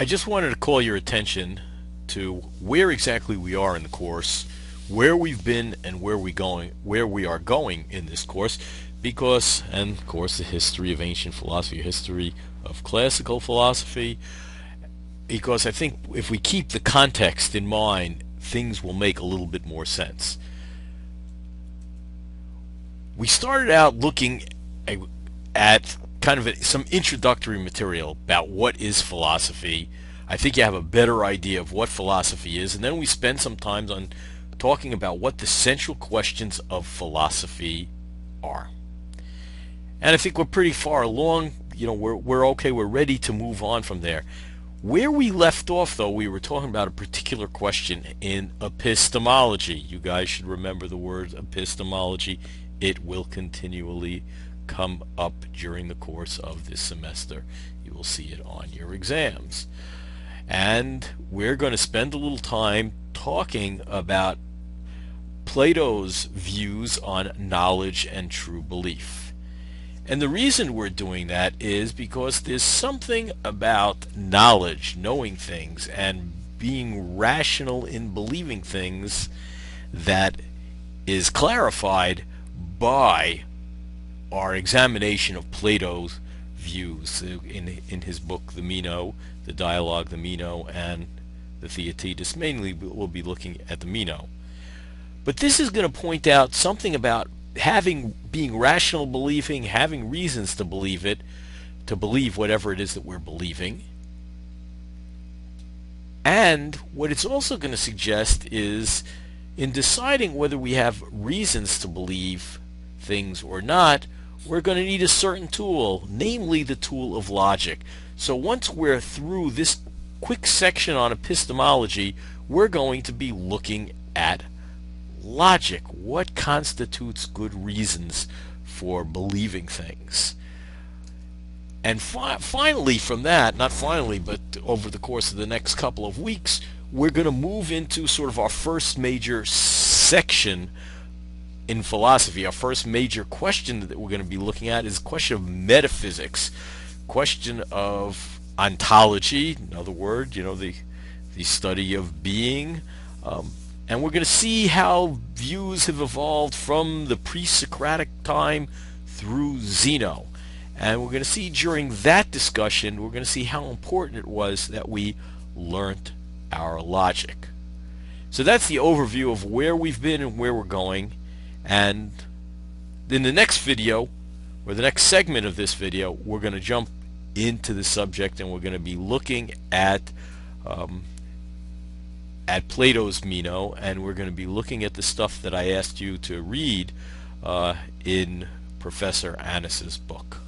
I just wanted to call your attention to where exactly we are in the course, where we've been and where we are going in this course, because, and of course, the history of ancient philosophy, history of classical philosophy, because I think if we keep the context in mind, things will make a little bit more sense. We started out looking at kind of some introductory material about what is philosophy. I think you have a better idea of what philosophy is, and then we spend some time on talking about what the central questions of philosophy are. And I think we're pretty far along. We're okay. We're ready to move on from there. Where we left off, though, we were talking about a particular question in epistemology. You guys should remember the word epistemology. It will continually come up during the course of this semester. You will see it on your exams. And we're going to spend a little time talking about Plato's views on knowledge and true belief. And the reason we're doing that is because there's something about knowledge, knowing things, and being rational in believing things that is clarified by our examination of Plato's views in his book, the Meno, the dialogue, the Meno, and the Theaetetus. Mainly we'll be looking at the Meno. But this is going to point out something about being rational believing, having reasons to believe it, to believe whatever it is that we're believing. And what it's also going to suggest is in deciding whether we have reasons to believe things or not, we're going to need a certain tool, namely the tool of logic. So once we're through this quick section on epistemology, we're going to be looking at logic. What constitutes good reasons for believing things? And finally from that, not finally, but over the course of the next couple of weeks, we're going to move into sort of our first major section in philosophy. Our first major question that we're going to be looking at is the question of metaphysics, question of ontology, in other words, the study of being. And we're going to see how views have evolved from the pre-Socratic time through Zeno. And we're going to see during that discussion, we're going to see how important it was that we learnt our logic. So that's the overview of where we've been and where we're going. And in the next video, or the next segment of this video, we're going to jump into the subject and we're going to be looking at Plato's Meno, and we're going to be looking at the stuff that I asked you to read in Professor Annis's book.